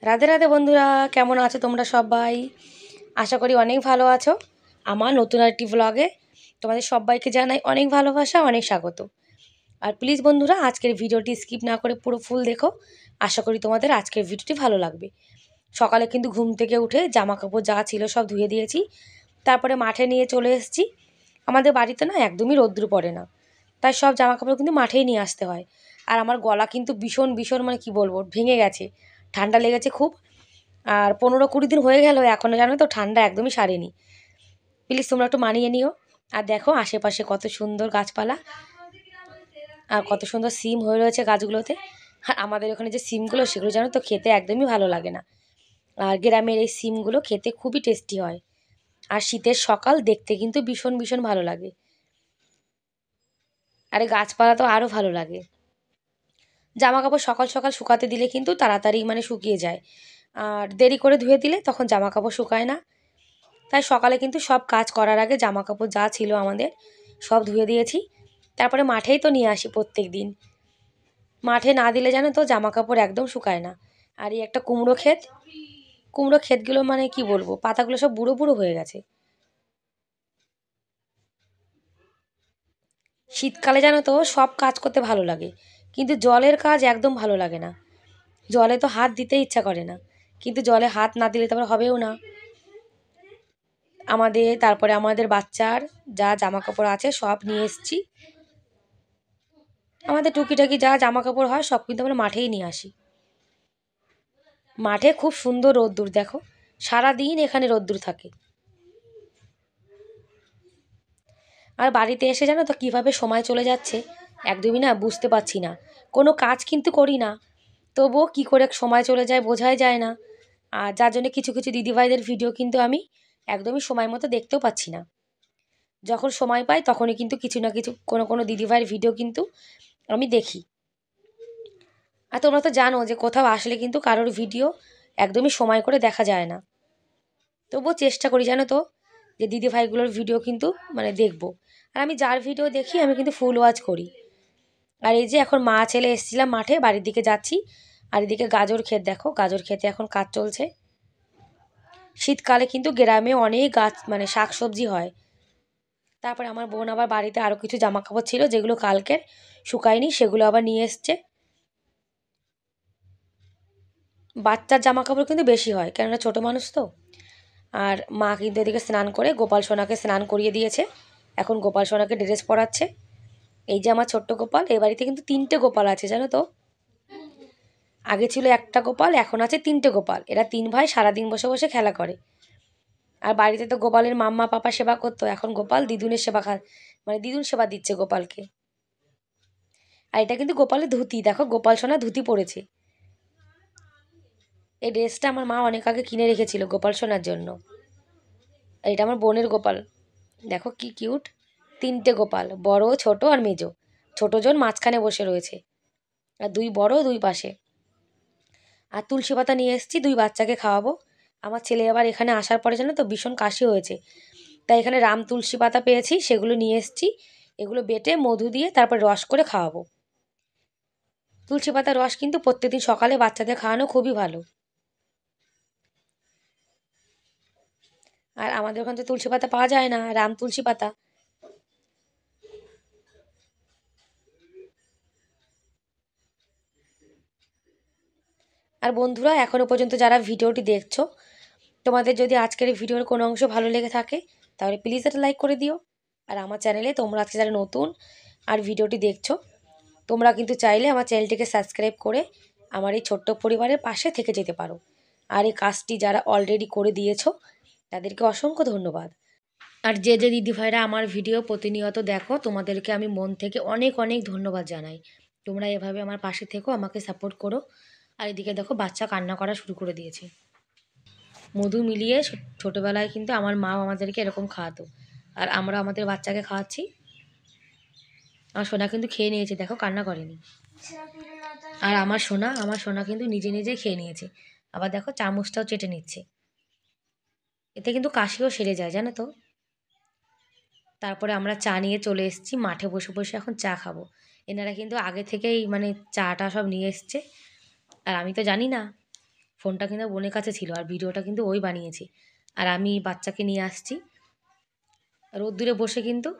রাধে রাধে বন্ধুরা, কেমন আছো তোমরা সবাই? আশা করি অনেক ভালো আছো। আমার নতুন একটি ব্লগে তোমাদের সবাইকে জানাই অনেক ভালোবাসা, অনেক স্বাগত। আর প্লিজ বন্ধুরা, আজকের ভিডিওটি স্কিপ না করে পুরো ফুল দেখো। আশা করি তোমাদের আজকের ভিডিওটি ভালো লাগবে। সকালে কিন্তু ঘুম থেকে উঠে জামা কাপড় যা ছিল সব ধুয়ে দিয়েছি। তারপরে মাঠে নিয়ে চলে এসেছি। আমাদের বাড়িতে না একদমই রোদ্দুর পড়ে না, তাই সব জামা কাপড় কিন্তু মাঠেই নিয়ে আসতে হয়। আর আমার গলা কিন্তু ভীষণ ভীষণ মানে কি বলবো, ভেঙে গেছে, ঠান্ডা লেগেছে খুব। আর 15-20 দিন হয়ে গেল, এখনও জানো তো ঠান্ডা একদমই সারেনি। প্লিজ তোমরা একটু মানিয়ে নিও। আর দেখো আশেপাশে কত সুন্দর গাছপালা আর কত সুন্দর সিম হয়ে রয়েছে গাছগুলোতে। আর আমাদের ওখানে যে সিমগুলো সেগুলো জানো তো খেতে একদমই ভালো লাগে না। আর গ্রামের এই সিমগুলো খেতে খুবই টেস্টি হয়। আর শীতের সকাল দেখতে কিন্তু ভীষণ ভীষণ ভালো লাগে। আর এই গাছপালা তো আরও ভালো লাগে। জামা কাপড় সকাল সকাল শুকাতে দিলে কিন্তু তাড়াতাড়ি মানে শুকিয়ে যায়, আর দেরি করে ধুয়ে দিলে তখন জামা কাপড় শুকায় না। তাই সকালে কিন্তু সব কাজ করার আগে জামা কাপড় যা ছিল আমাদের সব ধুয়ে দিয়েছি। তারপরে মাঠেই তো নিয়ে আসি প্রত্যেক দিন। মাঠে না দিলে জানো তো জামা কাপড় একদম শুকায় না। আর এই একটা কুমড়ো ক্ষেত, কুমড়ো ক্ষেতগুলো মানে কি বলবো, পাতাগুলো সব বুড়ো বুড়ো হয়ে গেছে। শীতকালে জানো তো সব কাজ করতে ভালো লাগে, কিন্তু জলের কাজ একদম ভালো লাগে না। জলে তো হাত দিতে ইচ্ছা করে না, কিন্তু জলে হাত না দিলে তো আবার হবেও না। তারপরে আমাদের বাচ্চার যা জামা কাপড় আছে সব নিয়ে এসেছি। আমাদের টুকিটাকি যা জামা কাপড় হয় সব কিন্তু আমরা মাঠেই নিয়ে আসি। মাঠে খুব সুন্দর রোদ্দুর, দেখো সারাদিন এখানে রোদ্দুর থাকে। আর বাড়িতে এসে জানো তো কীভাবে সময় চলে যাচ্ছে একদমই না বুঝতে পারছি না। কোনো কাজ কিন্তু করি না, তবুও কী করে সময় চলে যায় বোঝাই যায় না। আর যার জন্য কিছু কিছু দিদিভাইদের ভিডিও কিন্তু আমি একদমই সময় মতো দেখতেও পাচ্ছি না। যখন সময় পাই তখনই কিন্তু কিছু না কিছু কোনো কোনো দিদিভাইয়ের ভিডিও কিন্তু আমি দেখি। আর তোমরা তো জানো যে কোথাও আসলে কিন্তু কারোর ভিডিও একদমই সময় করে দেখা যায় না। তবুও চেষ্টা করি জানো তো যে দিদিভাইগুলোর ভিডিও কিন্তু মানে দেখবো। আর আমি যার ভিডিও দেখি আমি কিন্তু ফুল ওয়াচ করি। আর এই যে এখন মা ছেলে এসেছিলাম মাঠে, বাড়ির দিকে যাচ্ছি। আর এদিকে গাজর ক্ষেত, দেখো গাজর ক্ষেতে এখন কাজ চলছে। শীতকালে কিন্তু গ্রামে অনেক গাছ মানে শাক সবজি হয়। তারপরে আমার বোন আবার বাড়িতে আরও কিছু জামা কাপড় ছিল যেগুলো কালকের শুকায়নি, সেগুলো আবার নিয়ে এসছে। বাচ্চার জামা কাপড় কিন্তু বেশি হয়, কেননা ছোটো মানুষ তো। আর মা কিন্তু এদিকে স্নান করে গোপাল সোনাকে স্নান করিয়ে দিয়েছে। এখন গোপাল সোনাকে ড্রেস পরাচ্ছে। এই যে আমার ছোট্ট গোপাল, এই বাড়িতে কিন্তু 3টে গোপাল আছে জানো তো। আগে ছিল একটা গোপাল, এখন আছে 3টে গোপাল। এরা 3 ভাই সারাদিন বসে বসে খেলা করে। আর বাড়িতে তো গোপালের মাম্মা পাপা সেবা করতো, এখন গোপাল দিদুনের সেবা মানে দিদুন সেবা দিচ্ছে গোপালকে। আর এটা কিন্তু গোপালের ধুতি, দেখো গোপাল সোনা ধুতি পরেছে। এই ড্রেসটা আমার মা অনেক আগে কিনে রেখেছিল গোপাল সোনার জন্য। এটা আমার বোনের গোপাল, দেখো কি কিউট। 3টে গোপাল, বড় ছোট আর মেজো। ছোটজন মাঝখানে বসে রয়েছে, আর 2 বড় 2 পাশে। আর তুলসী পাতা নিয়ে এসেছি 2 বাচ্চাকে খাওয়াবো। আমার ছেলে আবার এখানে আসার পরে জানো তো ভীষণ কাশি হয়েছে, তাই এখানে রাম তুলসী পাতা পেয়েছি, সেগুলো নিয়ে এসেছি। এগুলো বেটে মধু দিয়ে তারপর রস করে খাওয়াবো। তুলসী পাতার রস কিন্তু প্রত্যেকদিন সকালে বাচ্চাদের খাওয়ানো খুবই ভালো। আর আমাদের ওখানে তো তুলসী পাতা পাওয়া যায় না, রাম তুলসী পাতা। আর বন্ধুরা, এখনও পর্যন্ত যারা ভিডিওটি দেখছো, তোমাদের যদি আজকের এই ভিডিওর কোনো অংশ ভালো লেগে থাকে তাহলে প্লিজ একটা লাইক করে দিও। আর আমার চ্যানেলে তোমরা আজকে যারা নতুন আর ভিডিওটি দেখছো, তোমরা কিন্তু চাইলে আমার চ্যানেলটিকে সাবস্ক্রাইব করে আমার এই ছোট্ট পরিবারের পাশে থেকে যেতে পারো। আর এই কাজটি যারা অলরেডি করে দিয়েছো তাদেরকে অসংখ্য ধন্যবাদ। আর যে যে দিদিভাইরা আমার ভিডিও প্রতিনিয়ত দেখো, তোমাদেরকে আমি মন থেকে অনেক অনেক ধন্যবাদ জানাই। তোমরা এভাবে আমার পাশে থেকো, আমাকে সাপোর্ট করো। আর এদিকে দেখো বাচ্চা কান্না করা শুরু করে দিয়েছে। মধু মিলিয়ে ছোটোবেলায় কিন্তু আমার মাও আমাদেরকে এরকম খাওয়াতো, আর আমরা আমাদের বাচ্চাকে খাওয়াচ্ছি। আমার সোনা কিন্তু খেয়ে নিয়েছে, দেখো কান্না করেনি। আর আমার সোনা কিন্তু নিজে নিজেই খেয়ে নিয়েছে। আবার দেখো চামচটাও চেটে নিচ্ছে। এতে কিন্তু কাশিও সেরে যায় জানো তো। তারপরে আমরা চা নিয়ে চলে এসেছি মাঠে, বসে বসে এখন চা খাবো। এনারা কিন্তু আগে থেকেই মানে চাটা সব নিয়ে এসছে, আর আমি তো জানি না। ফোনটা কিন্তু বোনের কাছে ছিল আর ভিডিওটা কিন্তু ওই বানিয়েছে। আর আমি বাচ্চাকে নিয়ে আসছি। রোদ্দুরে বসে কিন্তু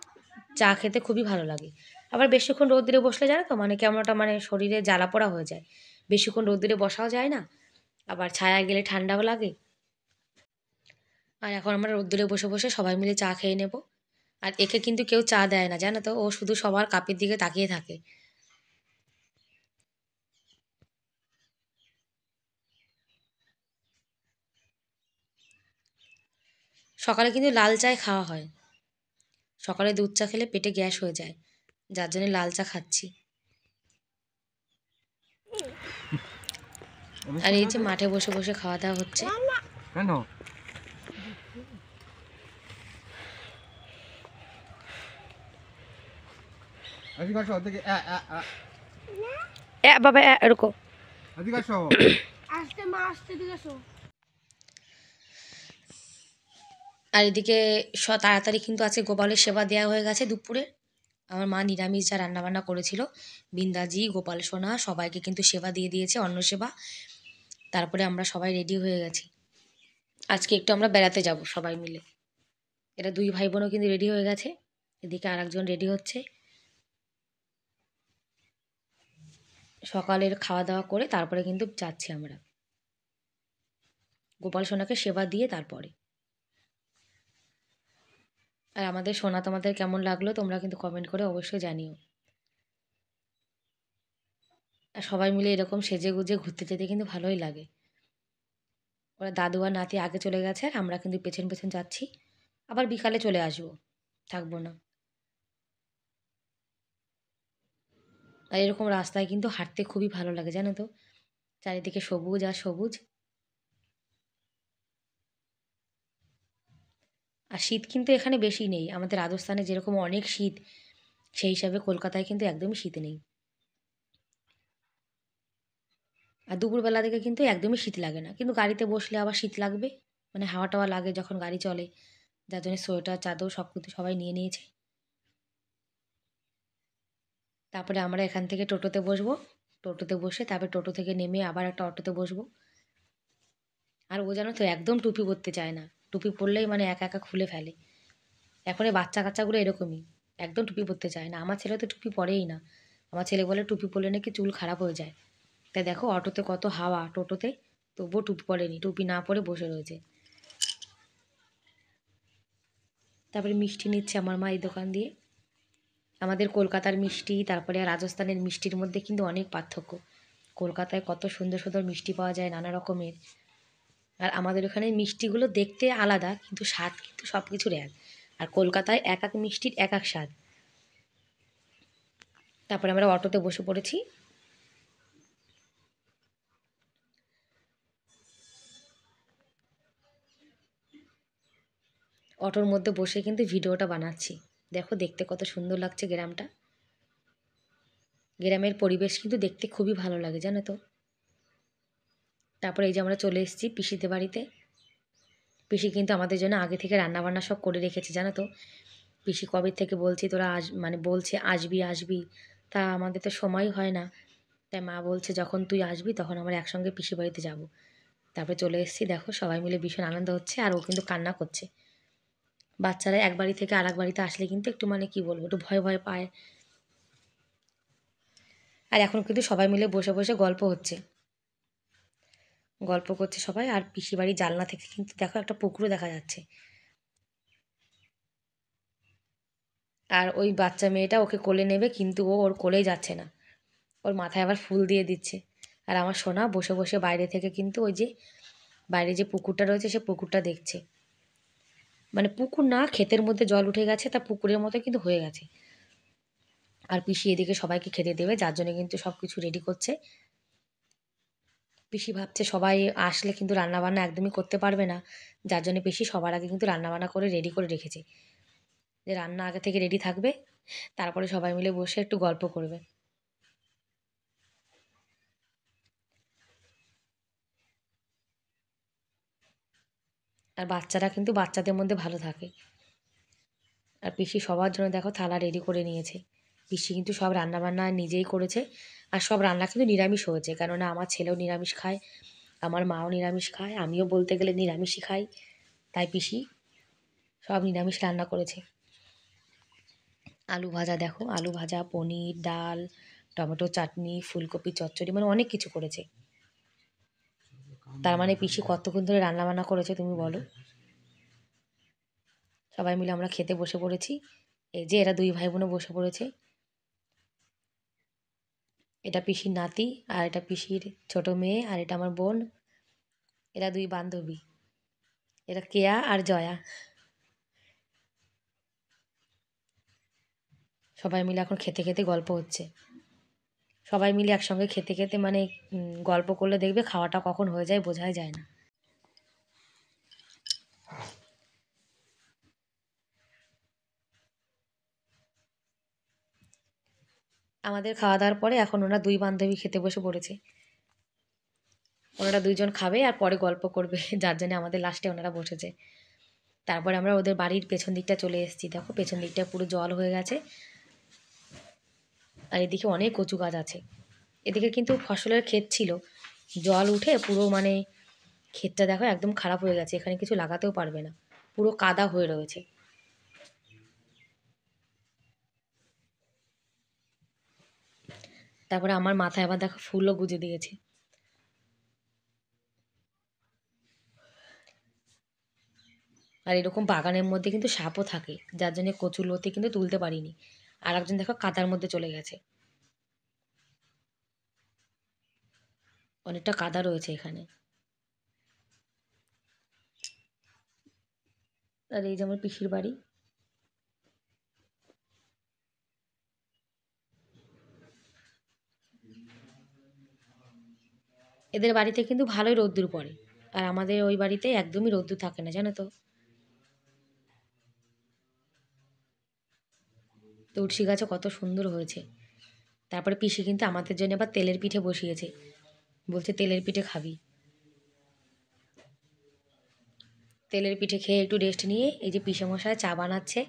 চা খেতে খুবই ভালো লাগে। আবার বেশিক্ষণ রোদ্দুরে বসলে জানো তো মানে কেমন একটা মানে শরীরে জ্বালা পোড়া হয়ে যায়। বেশিক্ষণ রোদ্দুরে বসাও যায় না, আবার ছায়ায় গেলে ঠান্ডাও লাগে। আর এখন আমরা রোদ্দুরে বসে বসে সবাই মিলে চা খেয়ে নেব। আর একে কিন্তু কেউ চা দেয় না জানো তো, ও শুধু সবার কাপের দিকে তাকিয়ে থাকে। সকালে কিন্তু লাল চায় খাওয়া হয়। সকালে দুধ চা খেলে পেটে গ্যাস হয়ে যায়, যার জন্য লাল চা খাচ্ছি। আর এই যে মাঠে বসে বসে খাওয়া দাওয়া হচ্ছে। কেন এদিকে আসো ওদিকে এ বাবা এরকম। এদিকে আসো আসতে মা আসতে দিকে আসো। আর এদিকে তাড়াতাড়ি কিন্তু আজকে গোপালের সেবা দেওয়া হয়ে গেছে দুপুরে। আমার মা নিরামিষ যা রান্নাবান্না করেছিল, বিন্দাজি গোপাল সোনা সবাইকে কিন্তু সেবা দিয়ে দিয়েছে, অন্ন সেবা। তারপরে আমরা সবাই রেডি হয়ে গেছি। আজকে একটু আমরা বেড়াতে যাব সবাই মিলে। এরা দুই ভাই বোনও কিন্তু রেডি হয়ে গেছে। এদিকে আরেকজন রেডি হচ্ছে। সকালের খাওয়া দাওয়া করে তারপরে কিন্তু যাচ্ছি আমরা গোপাল সোনাকে সেবা দিয়ে তারপরে। আর আমাদের সোনা তোমাদের কেমন লাগলো তোমরা কিন্তু কমেন্ট করে অবশ্যই জানিও। আর সবাই মিলে এরকম সেজে গুজে ঘুরতে যেতে কিন্তু ভালোই লাগে। ওরা দাদু আর নাতি আগে চলে গেছে আর আমরা কিন্তু পেছন পেছন যাচ্ছি। আবার বিকালে চলে আসবো, থাকবো না। আর এরকম রাস্তায় কিন্তু হাঁটতে খুবই ভালো লাগে জানো তো, চারিদিকে সবুজ আর সবুজ। আর শীত কিন্তু এখানে বেশি নেই, আমাদের রাজস্থানে যেরকম অনেক শীত, সেই হিসাবে কলকাতায় কিন্তু একদমই শীত নেই। আর দুপুরবেলা থেকে কিন্তু একদমই শীত লাগে না, কিন্তু গাড়িতে বসলে আবার শীত লাগবে, মানে হাওয়া টাওয়া লাগে যখন গাড়ি চলে, যার জন্য সোয়েটার চাদর সব কিছু সবাই নিয়ে নিয়েছে। তারপরে আমরা এখান থেকে টোটোতে বসবো, টোটোতে বসে তারপরে টোটো থেকে নেমে আবার একটা অটোতে বসবো। আর ও জানো তো একদম টুপি পরতে চায় না, টুপি পরলেই মানে একা একা খুলে ফেলে। এখন এই বাচ্চা কাচ্চাগুলো এরকমই, একদম টুপি পরতে চায় না। আমার ছেলে তো টুপি পরেই না, আমার ছেলে বলে টুপি পরলে নাকি চুল খারাপ হয়ে যায়। তাই দেখো অটোতে কত হাওয়া টোটোতে, তবুও টুপি পরেনি, টুপি না পরে বসে রয়েছে। তারপরে মিষ্টি নিচ্ছে আমার মা এই দোকান দিয়ে। আমাদের কলকাতার মিষ্টি তারপরে রাজস্থানের মিষ্টির মধ্যে কিন্তু অনেক পার্থক্য। কলকাতায় কত সুন্দর সুন্দর মিষ্টি পাওয়া যায় নানা রকমের, আর আমাদের ওখানে মিষ্টিগুলো দেখতে আলাদা কিন্তু স্বাদ কিন্তু সব কিছুর এক। আর কলকাতায় এক এক মিষ্টির এক এক স্বাদ। তারপরে আমরা অটোতে বসে পড়েছি। অটোর মধ্যে বসে কিন্তু ভিডিওটা বানাচ্ছি। দেখো দেখতে কত সুন্দর লাগছে গ্রামটা। গ্রামের পরিবেশ কিন্তু দেখতে খুবই ভালো লাগে জানো তো। তারপরে এই যে আমরা চলে এসেছি পিসিদের বাড়িতে। পিসি কিন্তু আমাদের জন্য আগে থেকে রান্নাবান্না সব করে রেখেছে জানো তো। পিসি কবে থেকে বলছি তোরা মানে বলছে আসবি আসবি, তা আমাদের তো সময় হয় না। তাই মা বলছে যখন তুই আসবি তখন আমরা একসঙ্গে পিসি বাড়িতে যাব। তারপরে চলে এসেছি, দেখো সবাই মিলে ভীষণ আনন্দ হচ্ছে। আর ও কিন্তু কান্না করছে। বাচ্চারা এক বাড়ি থেকে আর এক বাড়িতে আসলে কিন্তু একটু মানে কি বলবো একটু ভয় ভয় পায়। আর এখন কিন্তু সবাই মিলে বসে বসে গল্প হচ্ছে, গল্প করছে সবাই। আর পিসি বাড়ির জানলা থেকে কিন্তু দেখো একটা পুকুরও দেখা যাচ্ছে। আর ওই বাচ্চা মেয়েটা ওকে কোলে নেবে কিন্তু ও ওর কোলেই যাচ্ছে না, ওর মাথায় আবার ফুল দিয়ে দিচ্ছে। আর আমার সোনা বসে বসে বাইরে থেকে কিন্তু ওই যে বাইরে যে পুকুরটা রয়েছে সে পুকুরটা দেখছে। মানে পুকুর না, ক্ষেতের মধ্যে জল উঠে গেছে, তা পুকুরের মতো কিন্তু হয়ে গেছে। আর পিসি এদিকে সবাইকে খেতে দেবে, যার জন্য কিন্তু সব কিছু রেডি করছে। পিসি ভাবছে সবাই আসলে কিন্তু রান্নাবান্না একদমই করতে পারবে না, যার জন্য পিসি সবার আগে কিন্তু রান্নাবান্না করে রেডি করে রেখেছে, যে রান্না আগে থেকে রেডি থাকবে, তারপরে সবাই মিলে বসে একটু গল্প করবে। আর বাচ্চারা কিন্তু বাচ্চাদের মধ্যে ভালো থাকে। আর পিসি সবার জন্য দেখো থালা রেডি করে নিয়েছে। পিসি কিন্তু সব রান্নাবান্না নিজেই করেছে। আর সব রান্না কিন্তু নিরামিষ হয়েছে, কেননা আমার ছেলেও নিরামিষ খায়। আমার মাও নিরামিষ খায়, আমিও বলতে গেলে নিরামিষই খাই, তাই পিসি সব নিরামিষ রান্না করেছে। আলু ভাজা দেখো, আলু ভাজা, পনির, ডাল, টমেটো চাটনি, ফুলকপি চচ্চড়ি, মানে অনেক কিছু করেছে। তার মানে পিসি কতক্ষণ ধরে রান্না বান্না করেছে তুমি বলো। সবাই মিলে আমরা খেতে বসে পড়েছি। এই যে এরা দুই ভাই বোনও বসে পড়েছে। এটা পিসির নাতি, আর এটা পিসির ছোট মেয়ে, আর এটা আমার বোন। এরা দুই বান্ধবী, এরা কেয়া আর জয়া। সবাই মিলে এখন খেতে খেতে গল্প হচ্ছে। সবাই মিলে একসঙ্গে খেতে খেতে মানে গল্প করলে দেখবে খাওয়াটা কখন হয়ে যায় বোঝাই যায় না। আমাদের খাওয়া দাওয়ার পরে এখন ওরা দুই বান্ধবী খেতে বসে পড়েছে। ওনারা দুইজন খাবে আর পরে গল্প করবে, যার জন্য আমাদের লাস্টে ওনারা বসেছে। তারপরে আমরা ওদের বাড়ির পেছন দিকটা চলে এসেছি। দেখো পেছন দিকটা পুরো জল হয়ে গেছে, আর এদিকে অনেক কচু গাছ আছে। এদিকে কিন্তু ফসলের ক্ষেত ছিল, জল উঠে পুরো মানে ক্ষেতটা দেখো একদম খারাপ হয়ে গেছে, এখানে কিছু লাগাতেও পারবে না, পুরো কাদা হয়ে রয়েছে। তারপরে আমার মাথায় আবার দেখো ফুলও গুজে দিয়েছে। আর এরকম বাগানের মধ্যে কিন্তু সাপও থাকে, যার জন্য কচুর লতি কিন্তু তুলতে পারিনি। আর একজন দেখো কাদার মধ্যে চলে গেছে, অনেকটা কাদা রয়েছে এখানে। আর এই যে আমার পিসির বাড়ি। এদের বাড়িতে কিন্তু ভালোই রোদ্দুর পড়ে, আর আমাদের ওই বাড়িতে একদমই রোদ্দুর থাকে না, জানো তো। তুলসী গাছও কত সুন্দর হয়েছে। তারপরে পিসি কিন্তু আমাদের জন্য আবার তেলের পিঠে বসিয়েছে, বলছে তেলের পিঠে খাবি। তেলের পিঠে খেয়ে একটু রেস্ট নিয়ে এই যে পিসে মশাই চা বানাচ্ছে,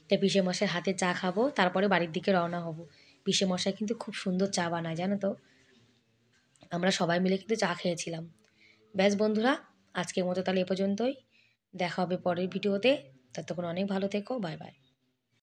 তাই পিসে মশাই হাতে চা খাবো, তারপরে বাড়ির দিকে রওনা হব। পিসে মশাই কিন্তু খুব সুন্দর চা বানায়, জানো তো। আমরা সবাই মিলে কিন্তু চা খেয়েছিলাম। ব্যাস বন্ধুরা, আজকের মতো তাহলে এ পর্যন্তই। দেখা হবে পরের ভিডিওতে। ততক্ষণ অনেক ভালো থেকো, বাই বাই।